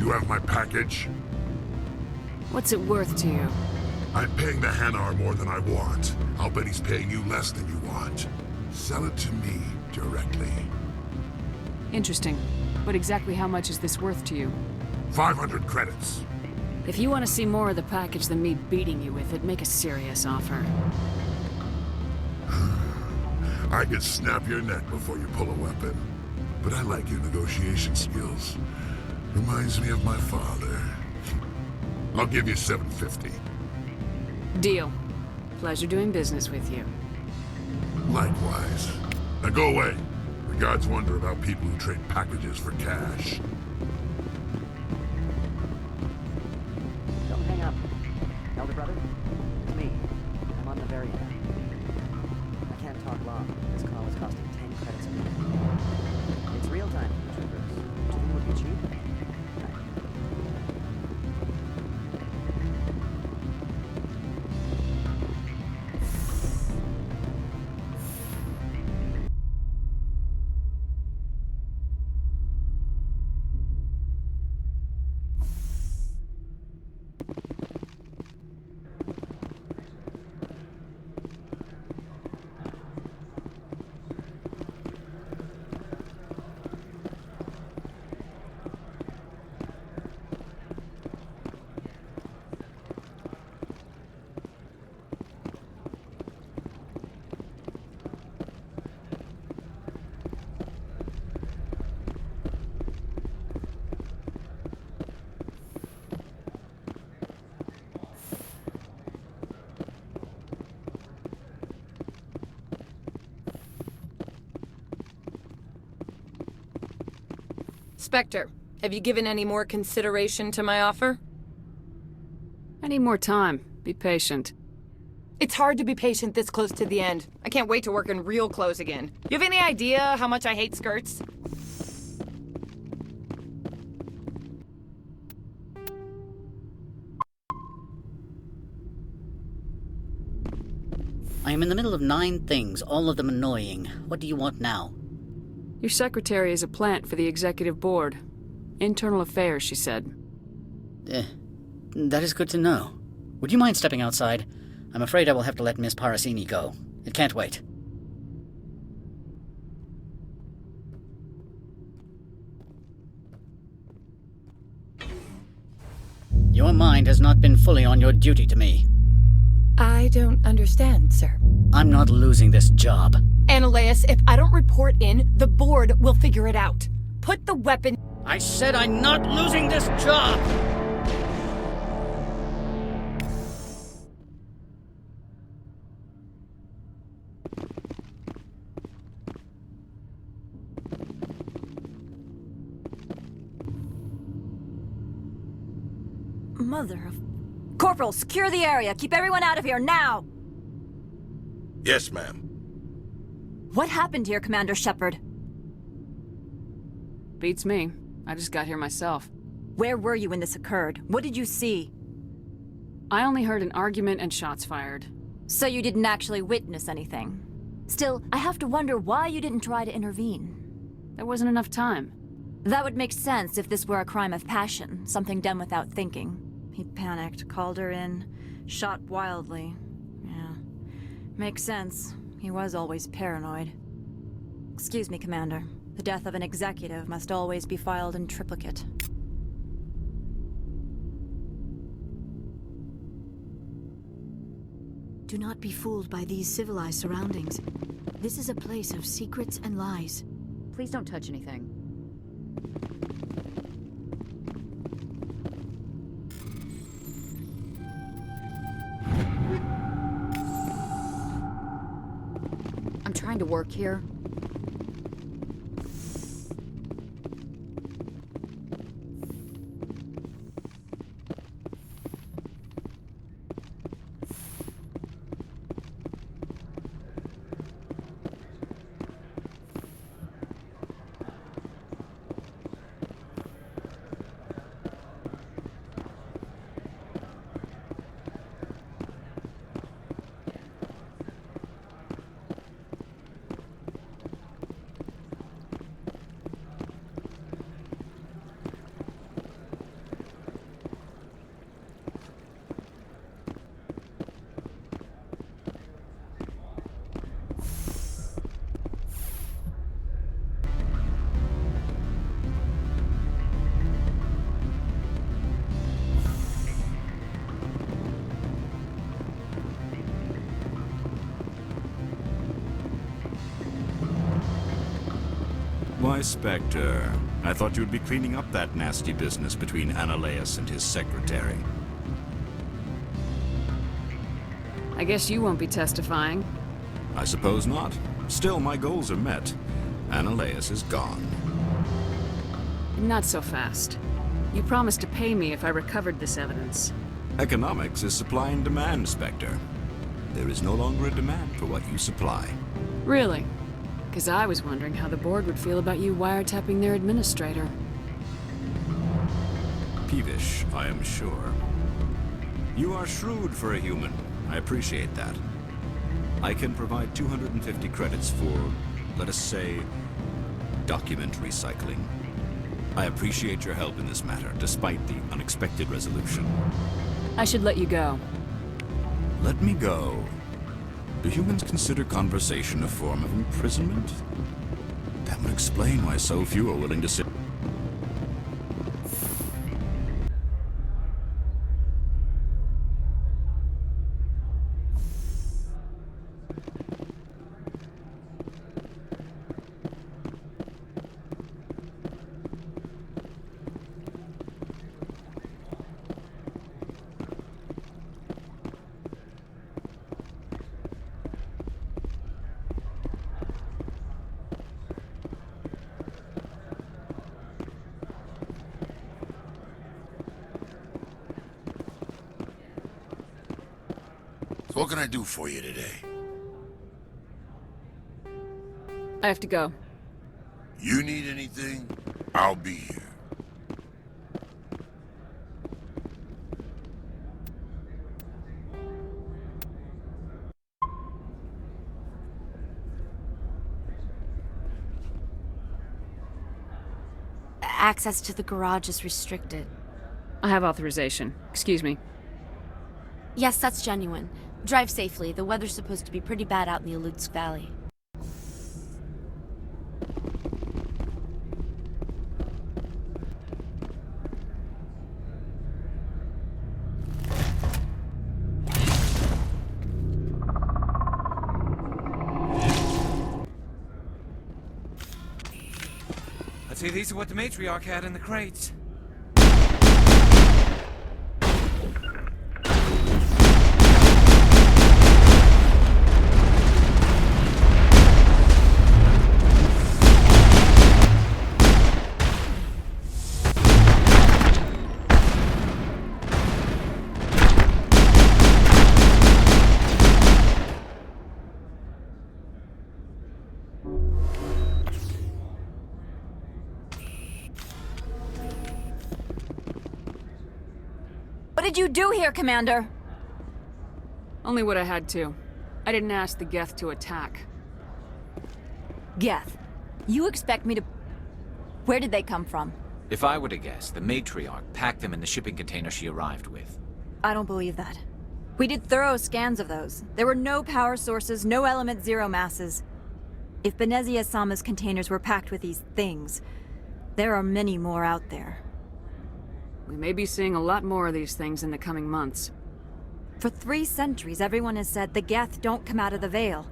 You have my package? What's it worth to you? I'm paying the Hanar more than I want. I'll bet he's paying you less than you want. Sell it to me directly. Interesting. But exactly how much is this worth to you? 500 credits. If you want to see more of the package than me beating you with it, make a serious offer. I could snap your neck before you pull a weapon. But I like your negotiation skills. Reminds me of my father. I'll give you 750. Deal. Pleasure doing business with you. Likewise. Now go away. The gods wonder about people who trade packages for cash. Don't hang up. Elder brother, it's me. I'm on the very end. I can't talk long. This call is costing 10 credits a minute. It's real time for the troopers. Do you think it would be cheap? Spectre, have you given any more consideration to my offer? I need more time. Be patient. It's hard to be patient this close to the end. I can't wait to work in real clothes again. You have any idea how much I hate skirts? I am in the middle of 9 things, all of them annoying. What do you want now? Your secretary is a plant for the executive board. Internal affairs, she said. That is good to know. Would you mind stepping outside? I'm afraid I will have to let Miss Parasini go. It can't wait. Your mind has not been fully on your duty to me. I don't understand, sir. I'm not losing this job. Ananias, if I don't report in, the board will figure it out. Put the weapon... I said I'm not losing this job! Mother of... Corporal, secure the area. Keep everyone out of here, now! Yes, ma'am. What happened here, Commander Shepard? Beats me. I just got here myself. Where were you when this occurred? What did you see? I only heard an argument and shots fired. So you didn't actually witness anything? Still, I have to wonder why you didn't try to intervene. There wasn't enough time. That would make sense if this were a crime of passion, something done without thinking. He panicked, called her in, shot wildly. Yeah, makes sense. He was always paranoid. Excuse me, Commander. The death of an executive must always be filed in triplicate. Do not be fooled by these civilized surroundings. This is a place of secrets and lies. Please don't touch anything. I'm trying to work here. Why, Spectre, I thought you'd be cleaning up that nasty business between Ananias and his secretary. I guess you won't be testifying. I suppose not. Still, my goals are met. Ananias is gone. Not so fast. You promised to pay me if I recovered this evidence. Economics is supply and demand, Spectre. There is no longer a demand for what you supply. Really? Because I was wondering how the board would feel about you wiretapping their administrator. Peevish, I am sure. You are shrewd for a human. I appreciate that. I can provide 250 credits for, let us say, document recycling. I appreciate your help in this matter, despite the unexpected resolution. I should let you go. Let me go. Do humans consider conversation a form of imprisonment? That would explain why so few are willing to sit. What can I do for you today? I have to go. You need anything? I'll be here. Access to the garage is restricted. I have authorization. Excuse me. Yes, that's genuine. Drive safely. The weather's supposed to be pretty bad out in the Alutsk Valley. I'd say these are what the matriarch had in the crates. What did you do here, Commander? Only what I had to. I didn't ask the Geth to attack. Geth, you expect me to... Where did they come from? If I were to guess, the matriarch packed them in the shipping container she arrived with. I don't believe that. We did thorough scans of those. There were no power sources, no element zero masses. If Benezia-sama's containers were packed with these things, there are many more out there. We may be seeing a lot more of these things in the coming months. For 3 centuries, everyone has said the Geth don't come out of the Veil.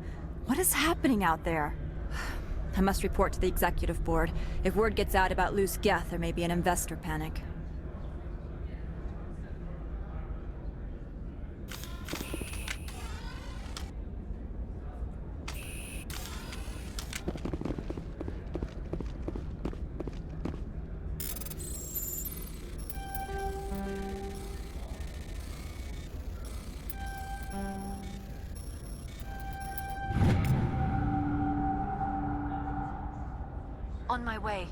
What is happening out there? I must report to the executive board. If word gets out about loose Geth, there may be an investor panic. On my way.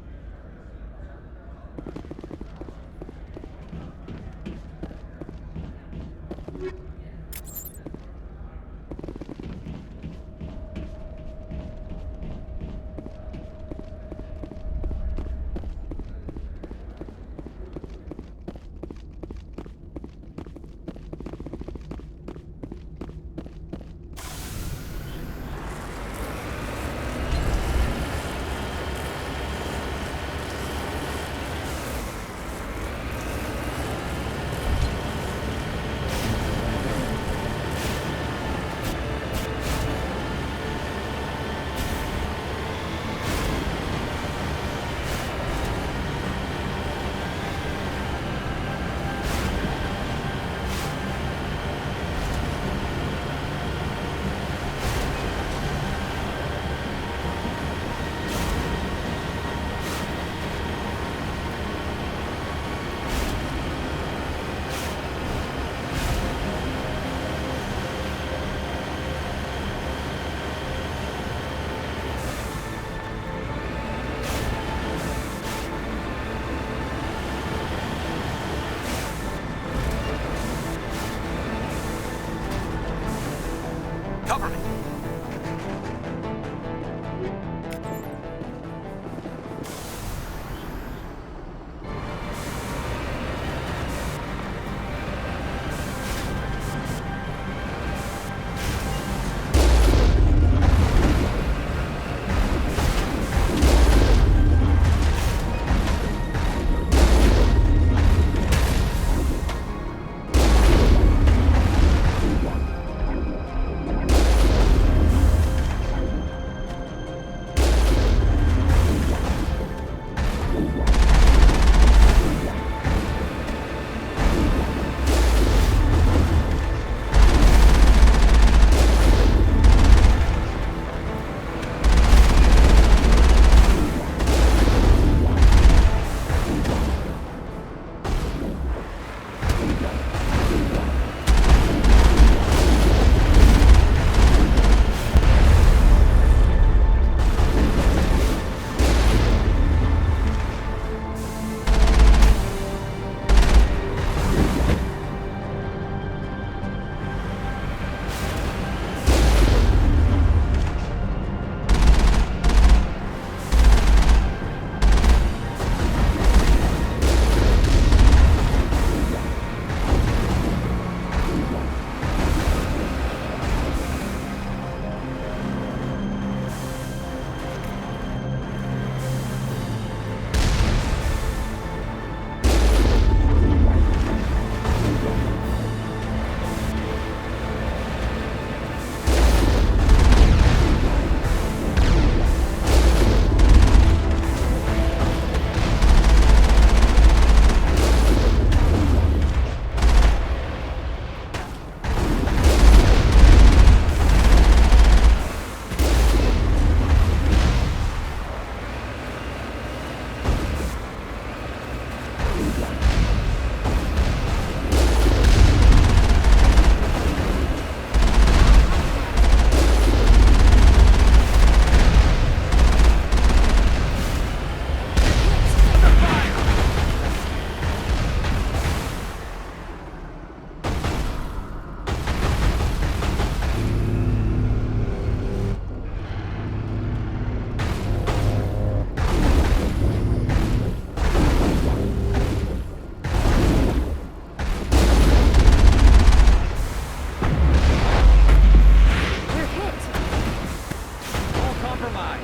compromised.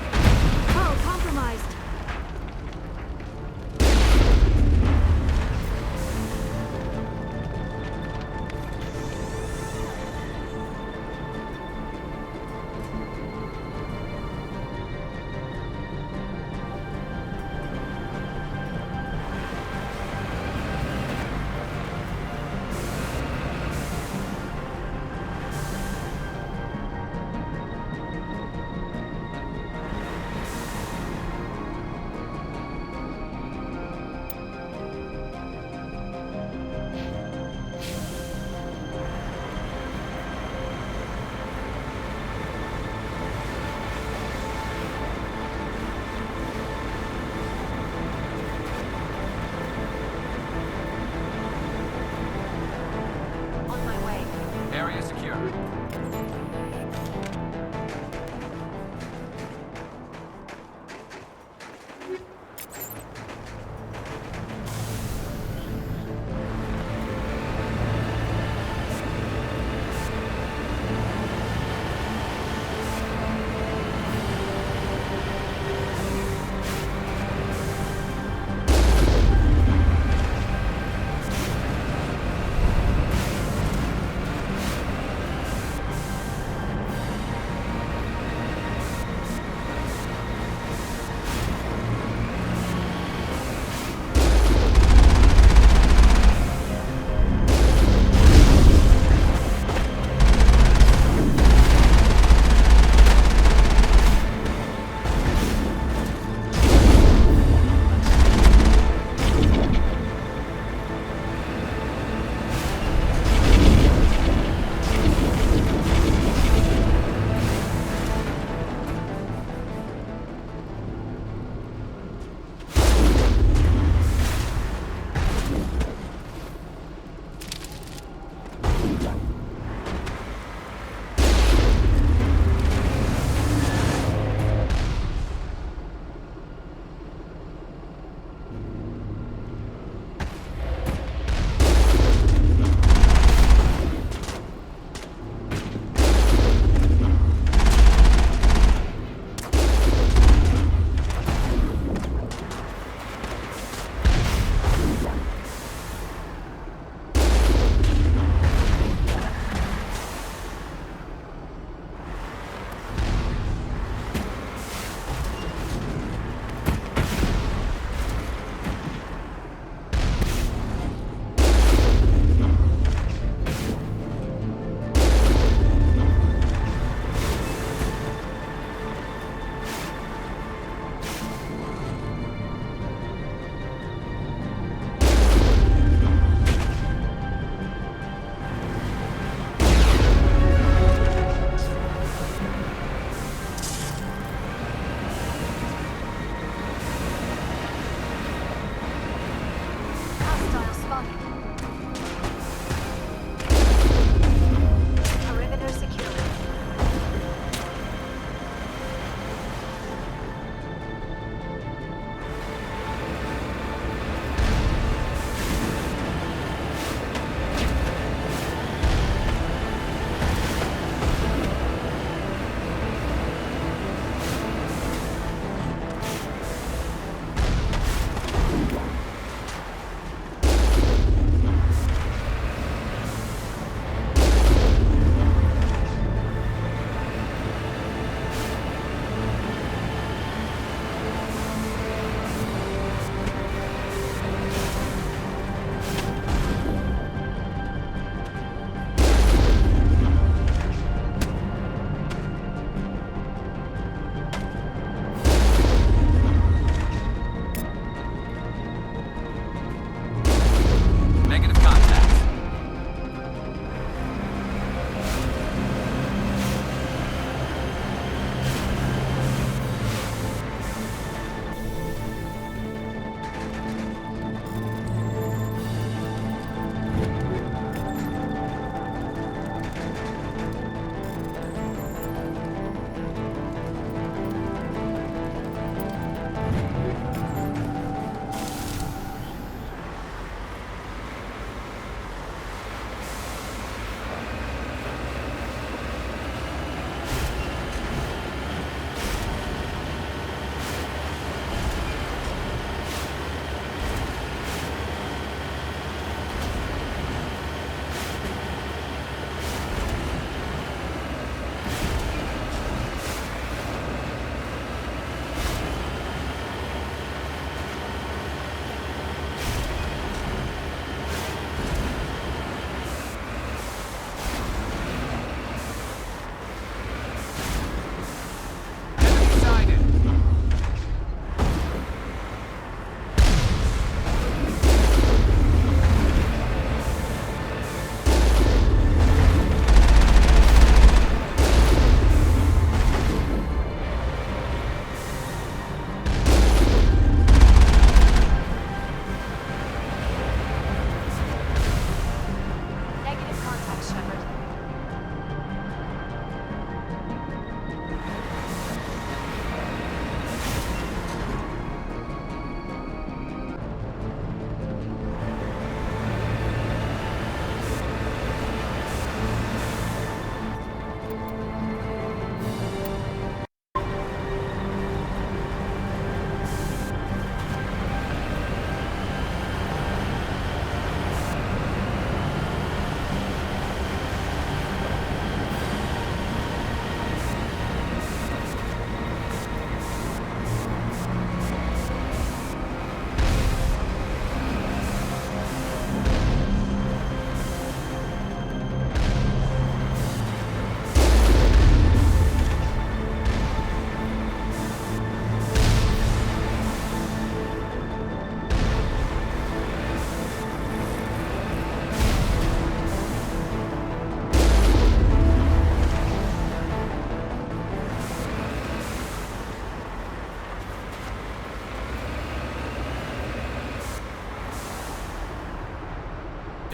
Oh, compromised.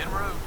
En route.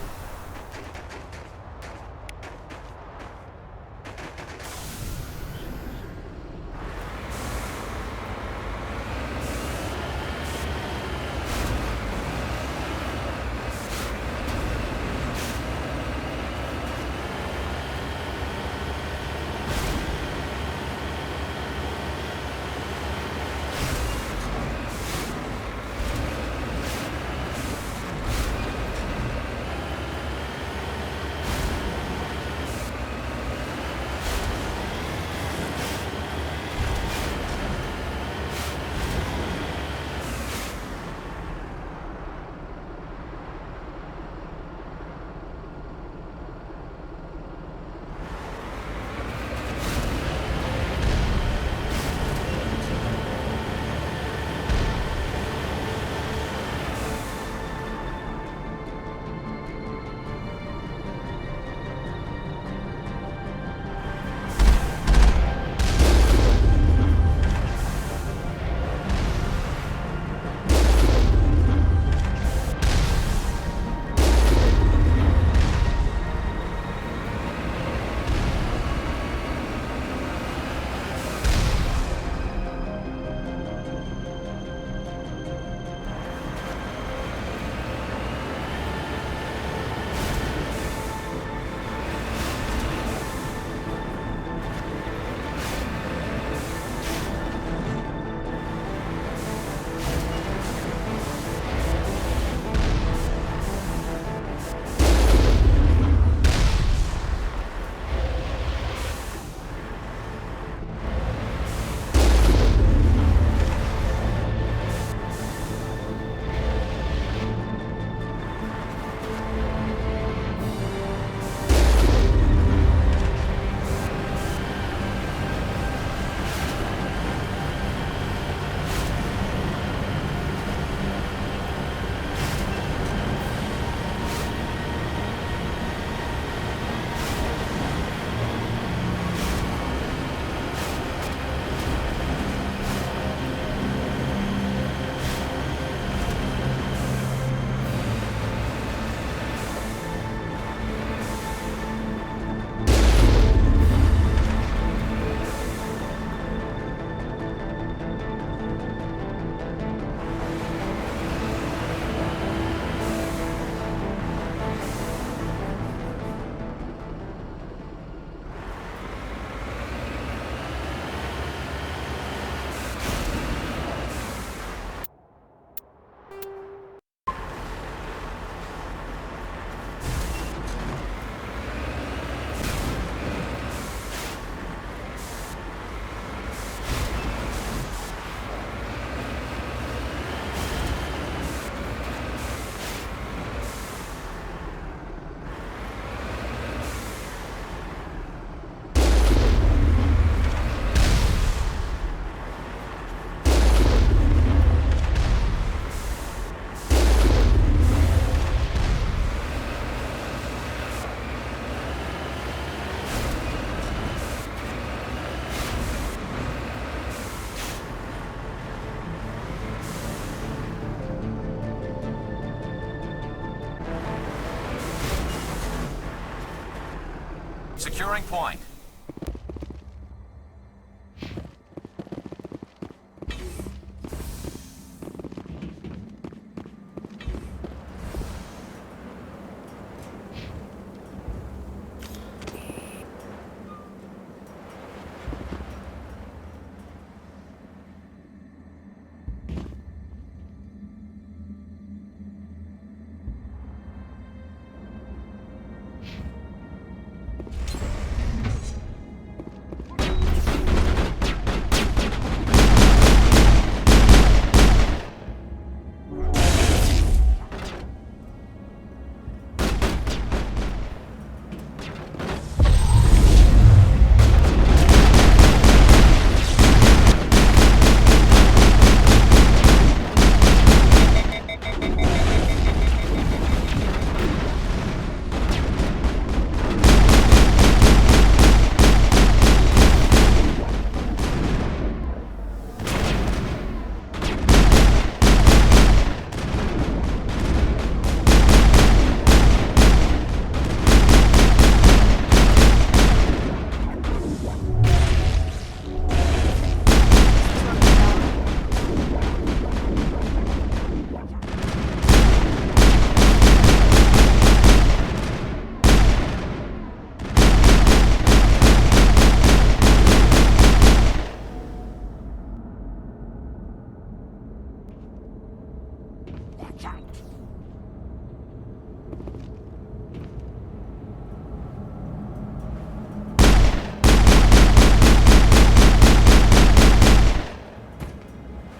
Securing point.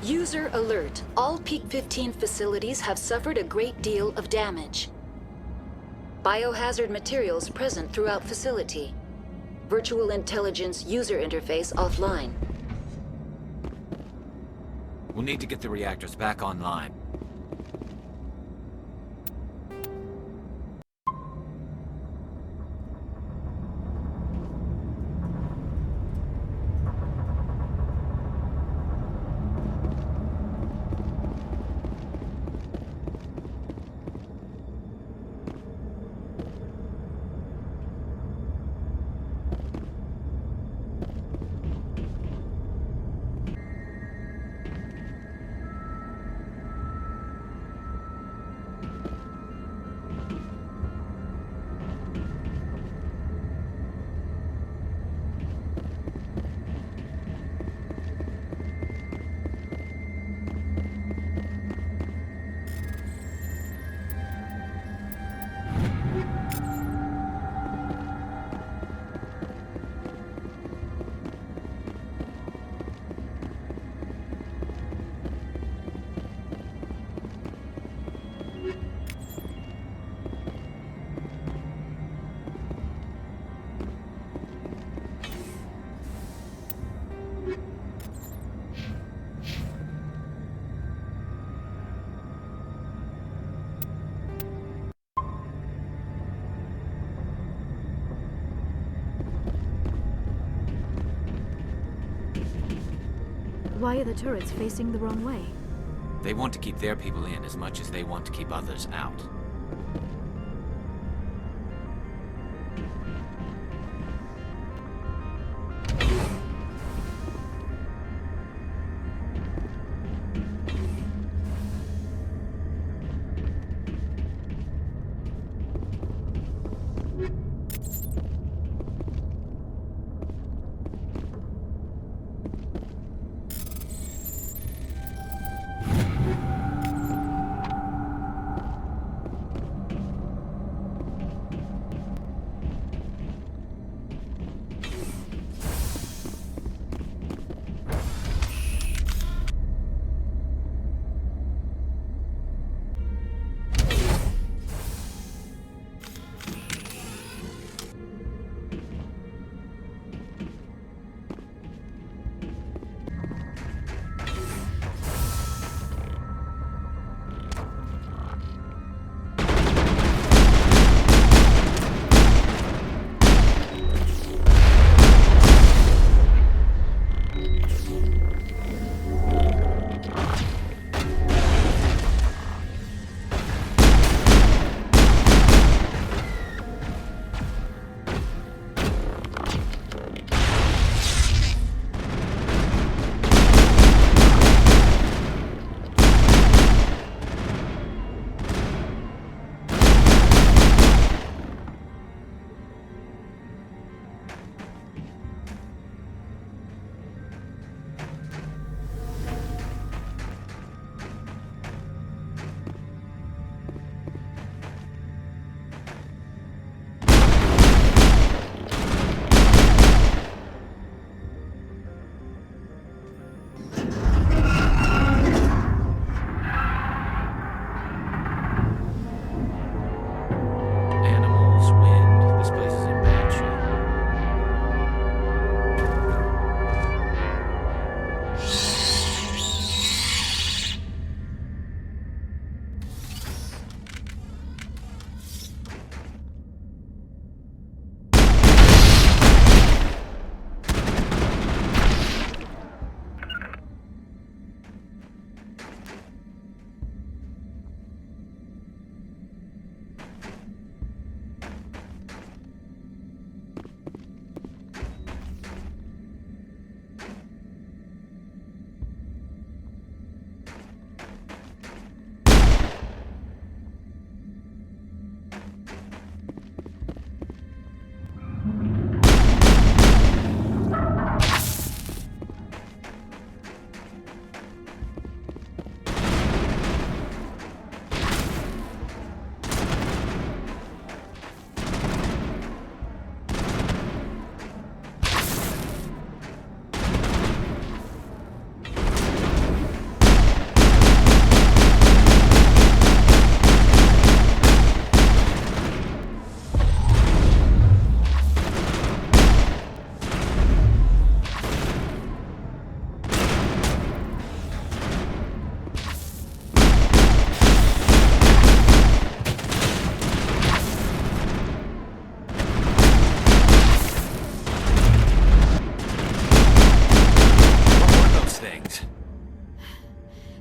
User alert. All Peak 15 facilities have suffered a great deal of damage. Biohazard materials present throughout facility. Virtual intelligence user interface offline. We'll need to get the reactors back online. Why are the turrets facing the wrong way? They want to keep their people in as much as they want to keep others out.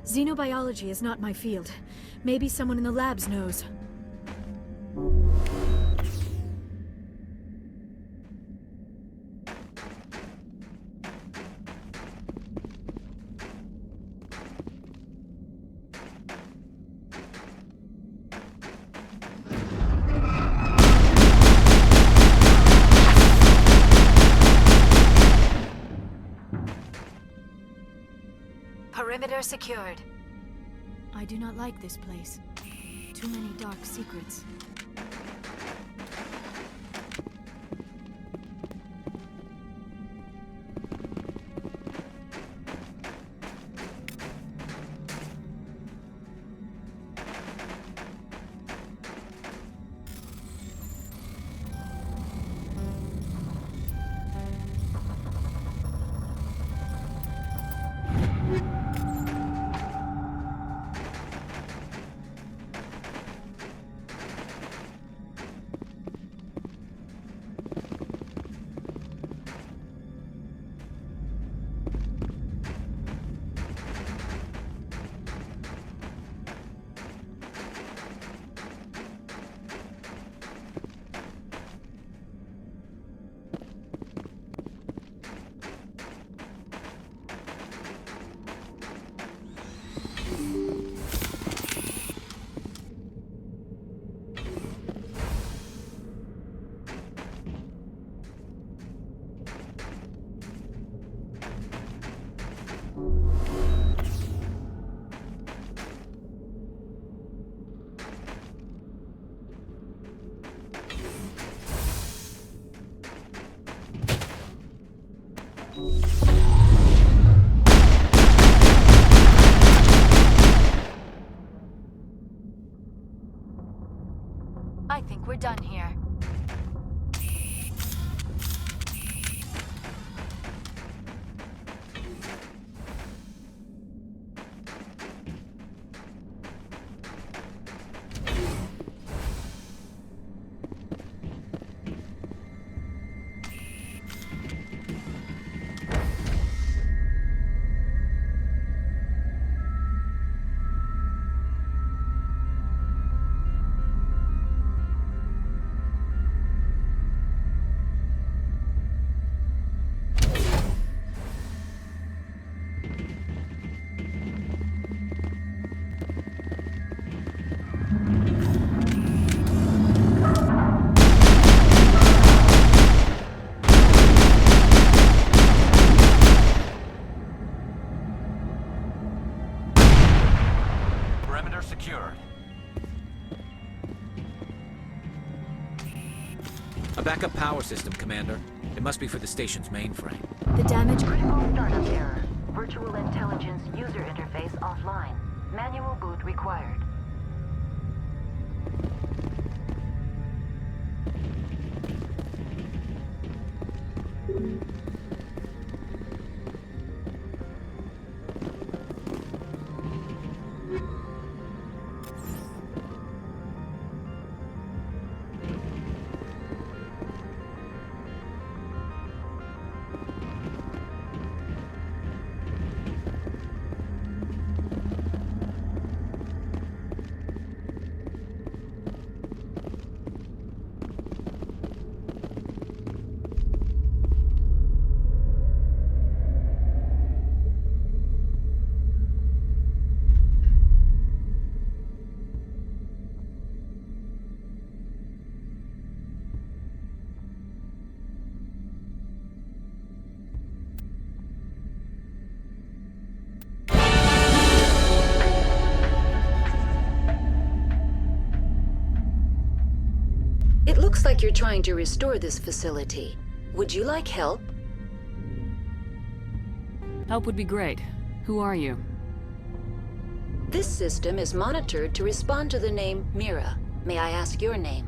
Xenobiology is not my field. Maybe someone in the labs knows. Perimeter secured. I do not like this place. Too many dark secrets. I think we're done here. Perimeter secured. A backup power system, Commander. It must be for the station's mainframe. The damage... Critical startup error. Virtual intelligence user interface offline. Manual boot required. It looks like you're trying to restore this facility. Would you like help? Help would be great. Who are you? This system is monitored to respond to the name Mira. May I ask your name?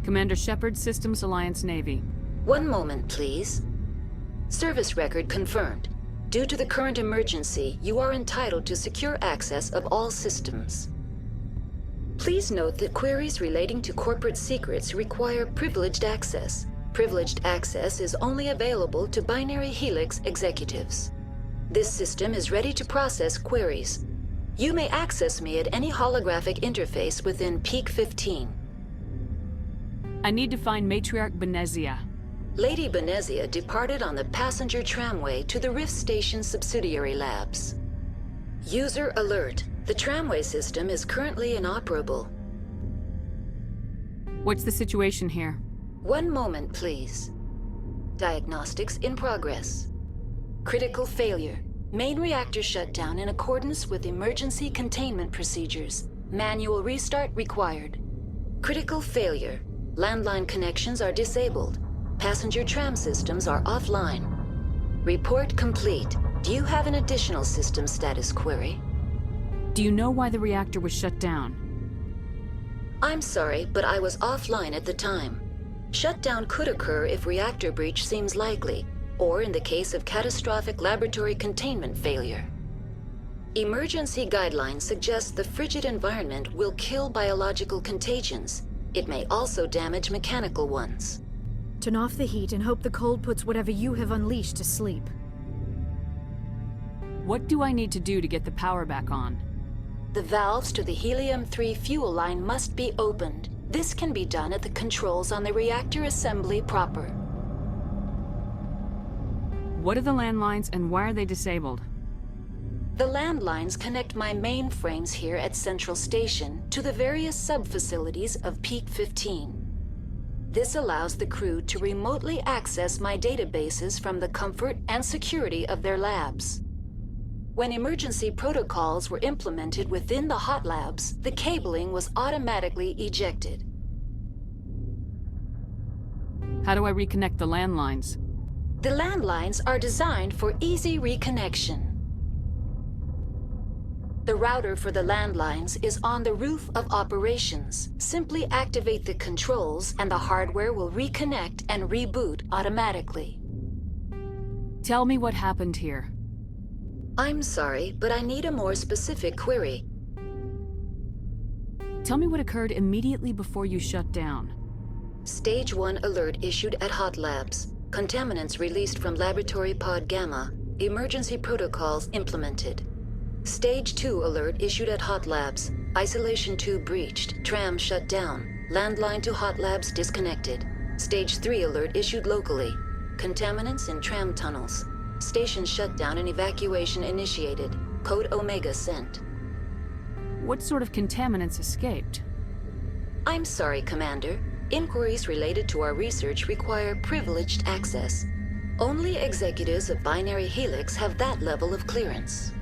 Commander Shepard, Systems Alliance Navy. One moment, please. Service record confirmed. Due to the current emergency, you are entitled to secure access of all systems. Please note that queries relating to corporate secrets require privileged access. Privileged access is only available to Binary Helix executives. This system is ready to process queries. You may access me at any holographic interface within Peak 15. I need to find Matriarch Benezia. Lady Benezia departed on the passenger tramway to the Rift Station subsidiary labs. User alert. The tramway system is currently inoperable. What's the situation here? One moment, please. Diagnostics in progress. Critical failure. Main reactor shut down in accordance with emergency containment procedures. Manual restart required. Critical failure. Landline connections are disabled. Passenger tram systems are offline. Report complete. Do you have an additional system status query? Do you know why the reactor was shut down? I'm sorry, but I was offline at the time. Shutdown could occur if reactor breach seems likely, or in the case of catastrophic laboratory containment failure. Emergency guidelines suggest the frigid environment will kill biological contagions. It may also damage mechanical ones. Turn off the heat and hope the cold puts whatever you have unleashed to sleep. What do I need to do to get the power back on? The valves to the helium-3 fuel line must be opened. This can be done at the controls on the reactor assembly proper. What are the landlines and why are they disabled? The landlines connect my mainframes here at Central Station to the various sub-facilities of Peak 15. This allows the crew to remotely access my databases from the comfort and security of their labs. When emergency protocols were implemented within the hot labs, the cabling was automatically ejected. How do I reconnect the landlines? The landlines are designed for easy reconnection. The router for the landlines is on the roof of operations. Simply activate the controls and the hardware will reconnect and reboot automatically. Tell me what happened here. I'm sorry, but I need a more specific query. Tell me what occurred immediately before you shut down. Stage 1 alert issued at Hot Labs. Contaminants released from Laboratory Pod Gamma. Emergency protocols implemented. Stage 2 alert issued at Hot Labs. Isolation tube breached. Tram shut down. Landline to Hot Labs disconnected. Stage 3 alert issued locally. Contaminants in tram tunnels. Station shutdown and evacuation initiated. Code Omega sent. What sort of contaminants escaped? I'm sorry, Commander. Inquiries related to our research require privileged access. Only executives of Binary Helix have that level of clearance.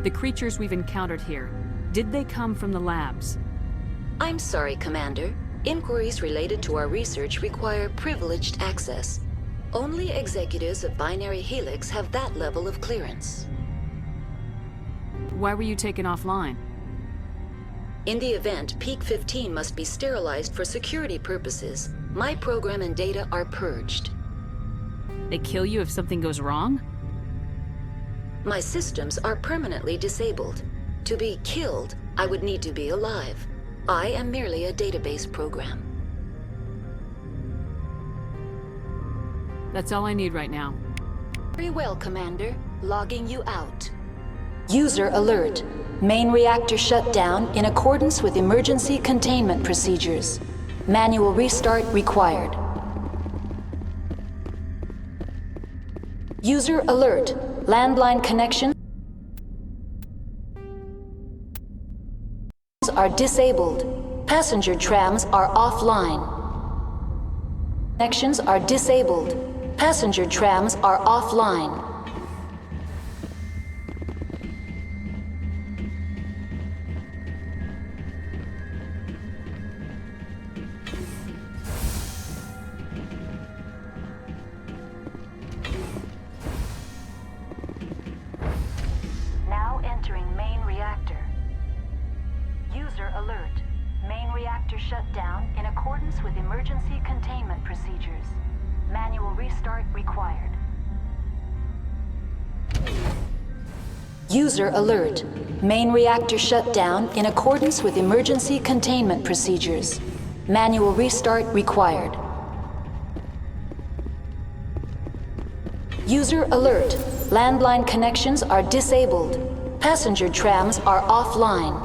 The creatures we've encountered here, did they come from the labs? I'm sorry, Commander. Inquiries related to our research require privileged access. Only executives of Binary Helix have that level of clearance. Why were you taken offline? In the event, Peak 15 must be sterilized for security purposes. My program and data are purged. They kill you if something goes wrong? My systems are permanently disabled. To be killed, I would need to be alive. I am merely a database program. That's all I need right now. Very well, Commander. Logging you out. User alert. Main reactor shut down in accordance with emergency containment procedures. Manual restart required. User alert. Landline connections are disabled. Passenger trams are offline. Connections are disabled. Passenger trams are offline. Now entering main reactor. User alert. Main reactor shut down in accordance with emergency containment procedures. Manual restart required. User alert. Main reactor shut down in accordance with emergency containment procedures. Manual restart required. User alert. Landline connections are disabled. Passenger trams are offline.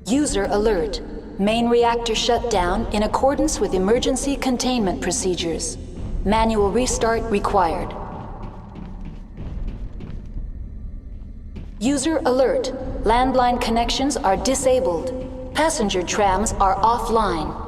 User alert. Main reactor shut down in accordance with emergency containment procedures. Manual restart required. User alert. Landline connections are disabled. Passenger trams are offline.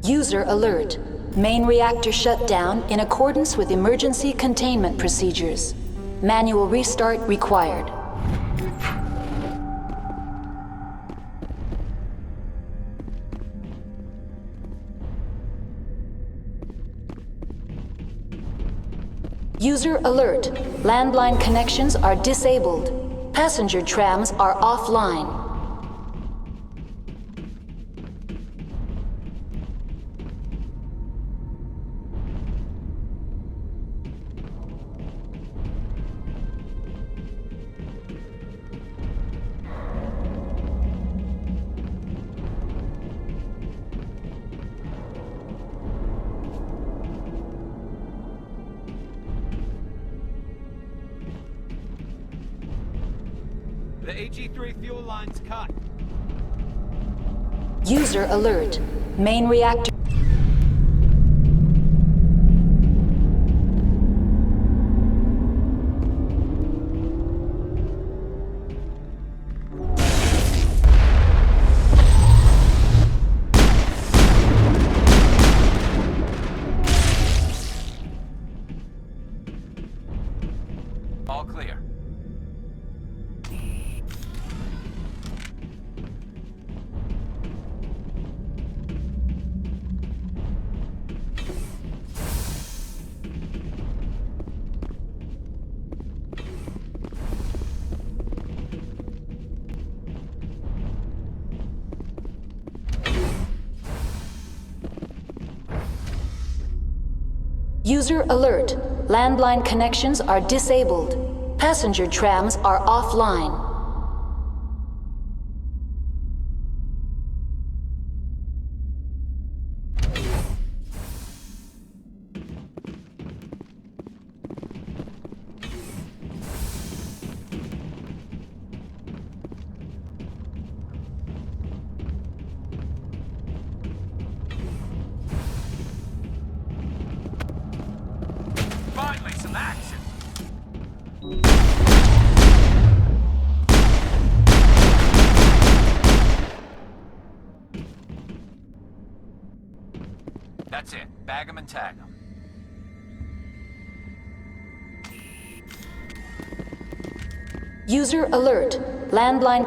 User alert. Main reactor shut down in accordance with emergency containment procedures. Manual restart required. User alert. Landline connections are disabled. Passenger trams are offline. The AG3 fuel line's cut. User alert. Main reactor. All clear. User alert. Landline connections are disabled. Passenger trams are offline. Finally, some action. That's it. Bag 'em and tag 'em. User alert. Landline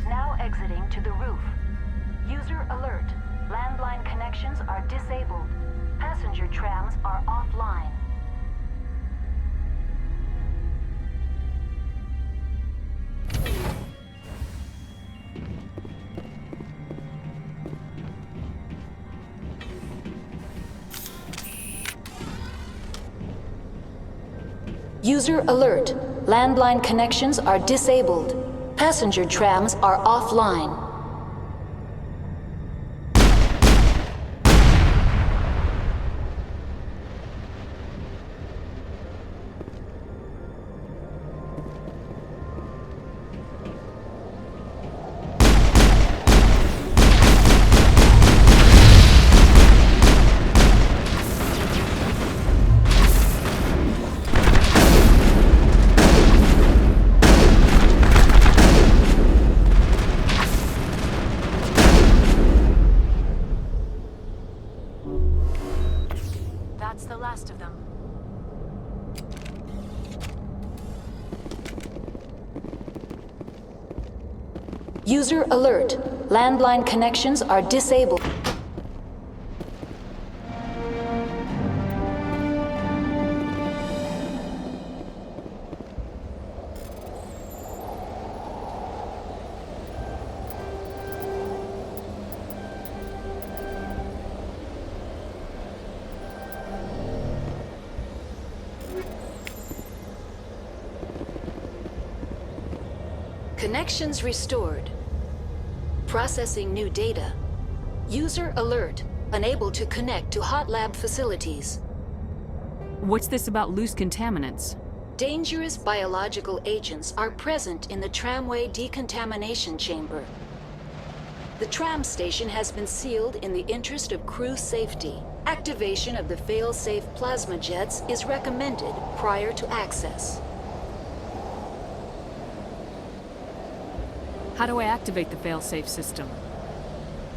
Now exiting to the roof. User alert. Landline connections are disabled. Passenger trams are offline. User alert. Landline connections are disabled. Passenger trams are offline. That's the last of them. User alert. Landline connections are disabled. Connections restored. Processing new data. User alert. Unable to connect to hot lab facilities. What's this about loose contaminants? Dangerous biological agents are present in the tramway decontamination chamber. The tram station has been sealed in the interest of crew safety. Activation of the fail-safe plasma jets is recommended prior to access. How do I activate the fail-safe system?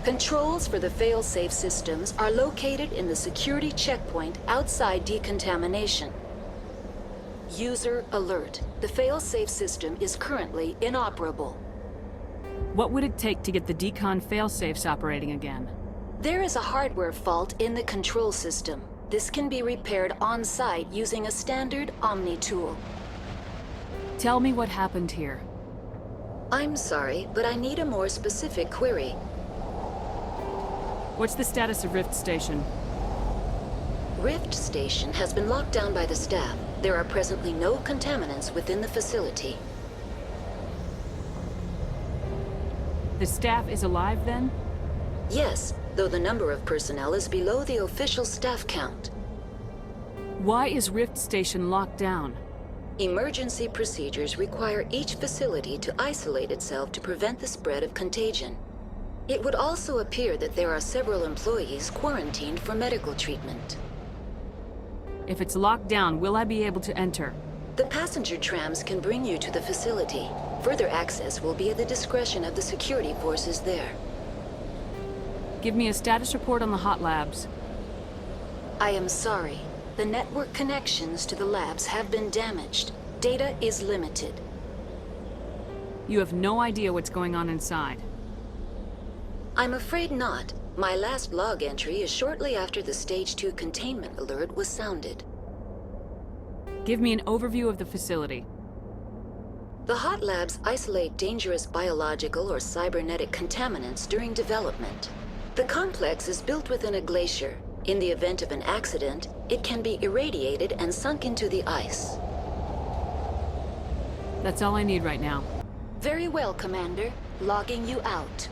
Controls for the fail-safe systems are located in the security checkpoint outside decontamination. User alert. The fail-safe system is currently inoperable. What would it take to get the decon fail-safes operating again? There is a hardware fault in the control system. This can be repaired on-site using a standard Omni tool. Tell me what happened here. I'm sorry, but I need a more specific query. What's the status of Rift Station? Rift Station has been locked down by the staff. There are presently no contaminants within the facility. The staff is alive then? Yes, though the number of personnel is below the official staff count. Why is Rift Station locked down? Emergency procedures require each facility to isolate itself to prevent the spread of contagion. It would also appear that there are several employees quarantined for medical treatment. If it's locked down, will I be able to enter? The passenger trams can bring you to the facility. Further access will be at the discretion of the security forces there. Give me a status report on the hot labs. I am sorry. The network connections to the labs have been damaged. Data is limited. You have no idea what's going on inside. I'm afraid not. My last log entry is shortly after the Stage 2 containment alert was sounded. Give me an overview of the facility. The hot labs isolate dangerous biological or cybernetic contaminants during development. The complex is built within a glacier. In the event of an accident, it can be irradiated and sunk into the ice. That's all I need right now. Very well, Commander. Logging you out.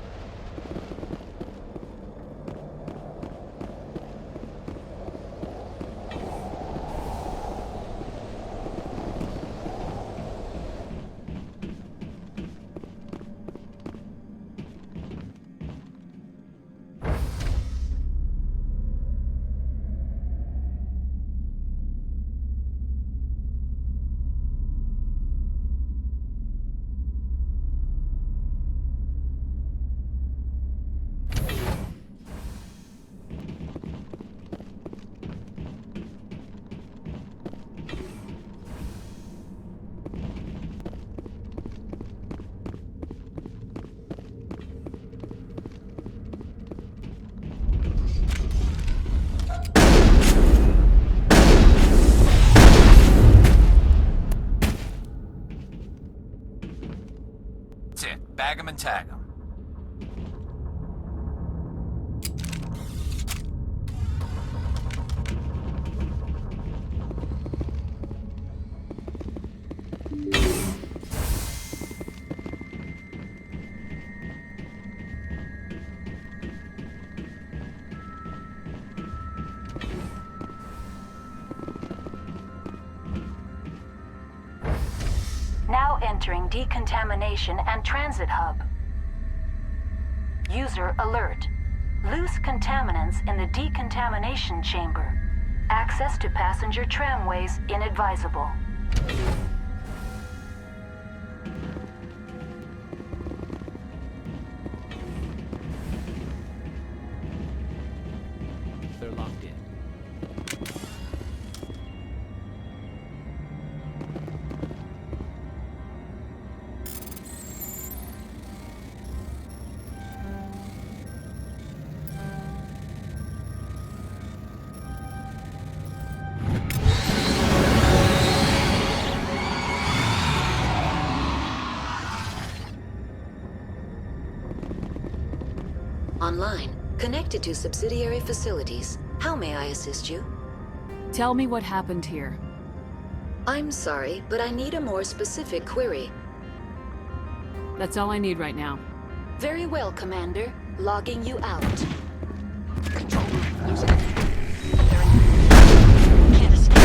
That's it. Bag 'em and tag 'em. Entering decontamination and transit hub. User alert. Loose contaminants in the decontamination chamber. Access to passenger tramways inadvisable. They're locked in. Online. Connected to subsidiary facilities. How may I assist you? Tell me what happened here. I'm sorry, but I need a more specific query. That's all I need right now. Very well, Commander. Logging you out. Control room, losing it. Can't escape.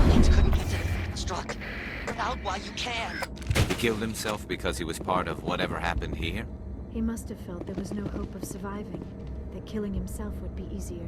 Planes couldn't get to the struck. Get out while you can. He killed himself because he was part of whatever happened here? He must have felt there was no hope of surviving, that killing himself would be easier.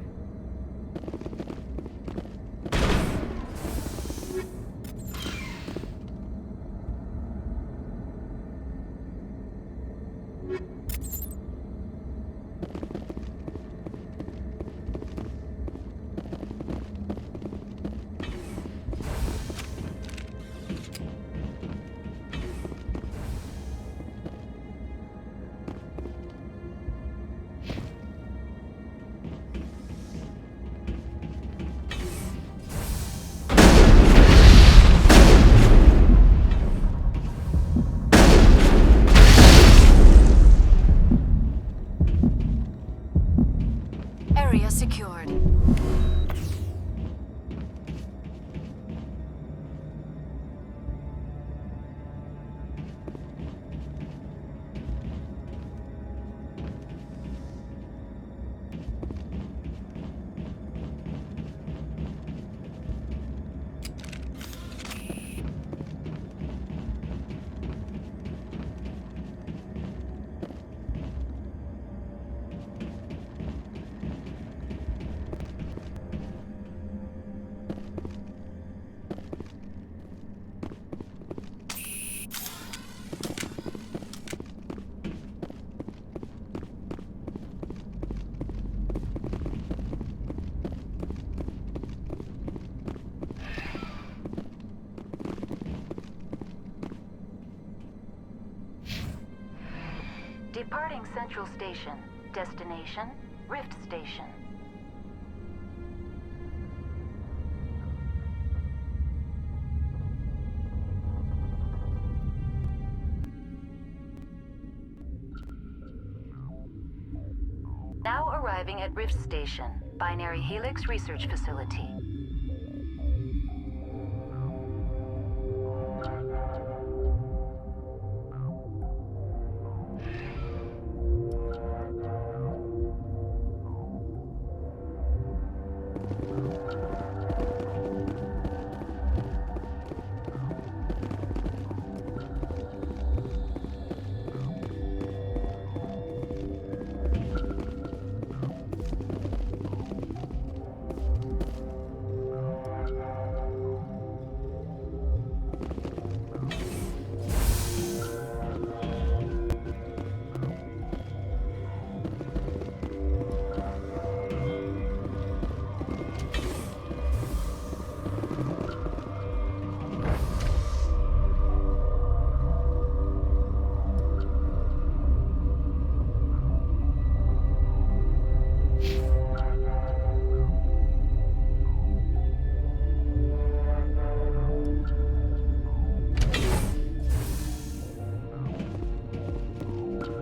Area secured. Departing Central Station. Destination, Rift Station. Now arriving at Rift Station, Binary Helix Research Facility.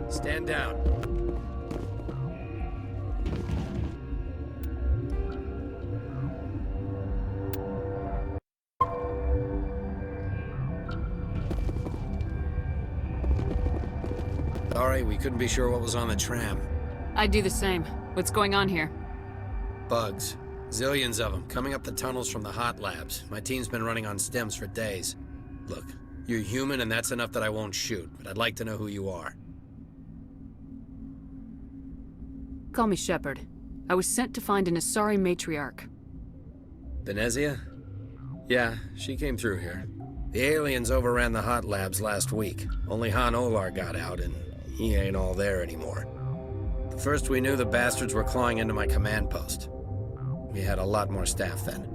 Stand down. Sorry, we couldn't be sure what was on the tram. I'd do the same. What's going on here? Bugs. Zillions of them, coming up the tunnels from the hot labs. My team's been running on stems for days. Look, you're human and that's enough that I won't shoot, but I'd like to know who you are. Call me Shepard. I was sent to find an Asari matriarch. Venezia? Yeah, she came through here. The aliens overran the hot labs last week. Only Han Olar got out, and he ain't all there anymore. The first we knew, the bastards were clawing into my command post. We had a lot more staff then.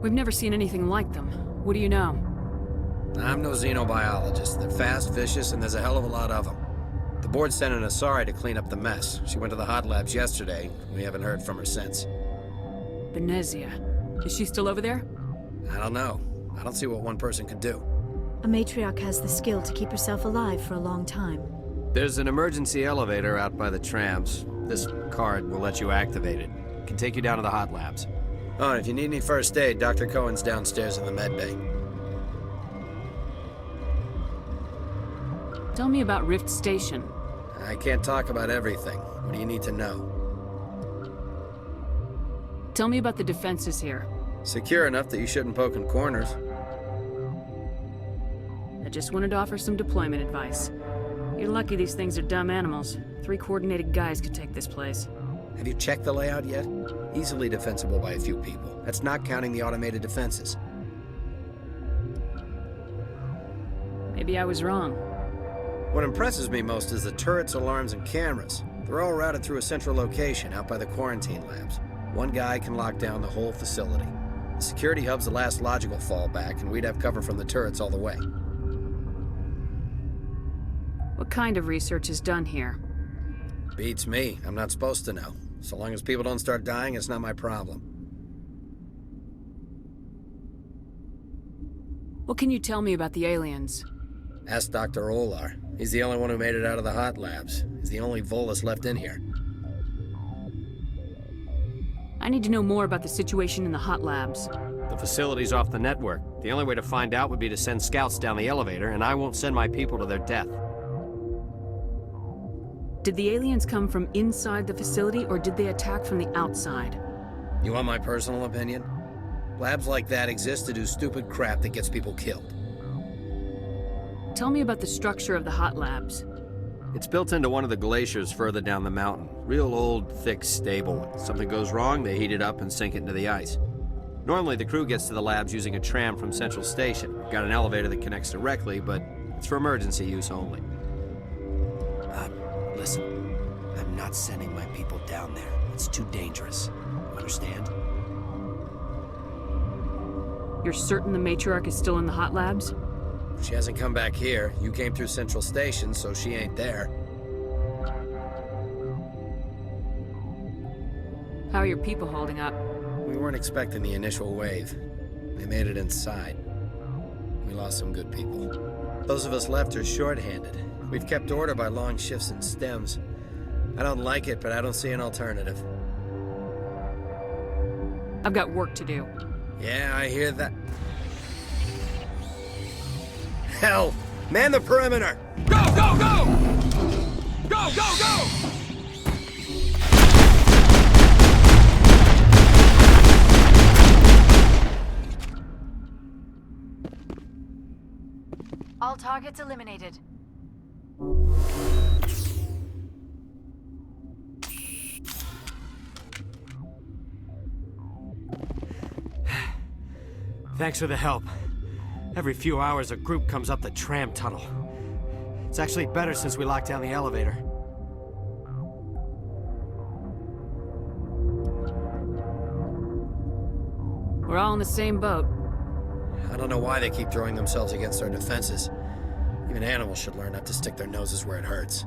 We've never seen anything like them. What do you know? I'm no xenobiologist. They're fast, vicious, and there's a hell of a lot of them. The board sent an Asari to clean up the mess. She went to the hot labs yesterday. We haven't heard from her since. Venezia. Is she still over there? I don't know. I don't see what one person could do. A matriarch has the skill to keep herself alive for a long time. There's an emergency elevator out by the trams. This card will let you activate it. It can take you down to the hot labs. Oh, and if you need any first aid, Dr. Cohen's downstairs in the med bay. Tell me about Rift Station. I can't talk about everything. What do you need to know? Tell me about the defenses here. Secure enough that you shouldn't poke in corners. I just wanted to offer some deployment advice. You're lucky these things are dumb animals. 3 coordinated guys could take this place. Have you checked the layout yet? Easily defensible by a few people. That's not counting the automated defenses. Maybe I was wrong. What impresses me most is the turrets, alarms, and cameras. They're all routed through a central location out by the quarantine labs. One guy can lock down the whole facility. The security hub's the last logical fallback, and we'd have cover from the turrets all the way. What kind of research is done here? Beats me. I'm not supposed to know. So long as people don't start dying, it's not my problem. What can you tell me about the aliens? Ask Dr. Olar. He's the only one who made it out of the hot labs. He's the only Volus left in here. I need to know more about the situation in the hot labs. The facility's off the network. The only way to find out would be to send scouts down the elevator, and I won't send my people to their death. Did the aliens come from inside the facility, or did they attack from the outside? You want my personal opinion? Labs like that exist to do stupid crap that gets people killed. Tell me about the structure of the hot labs. It's built into one of the glaciers further down the mountain. Real old, thick, stable. When something goes wrong, they heat it up and sink it into the ice. Normally, the crew gets to the labs using a tram from Central Station. We've got an elevator that connects directly, but it's for emergency use only. Listen, I'm not sending my people down there. It's too dangerous. You understand? You're certain the matriarch is still in the hot labs? She hasn't come back here. You came through Central Station, so she ain't there. How are your people holding up? We weren't expecting the initial wave. They made it inside. We lost some good people. Those of us left are short-handed. We've kept order by long shifts in stems. I don't like it, but I don't see an alternative. I've got work to do. Yeah, I hear that. Hell! Man the perimeter! Go, go, go! Go, go, go! All targets eliminated. Thanks for the help. Every few hours, a group comes up the tram tunnel. It's actually better since we locked down the elevator. We're all in the same boat. I don't know why they keep throwing themselves against our defenses. Even animals should learn not to stick their noses where it hurts.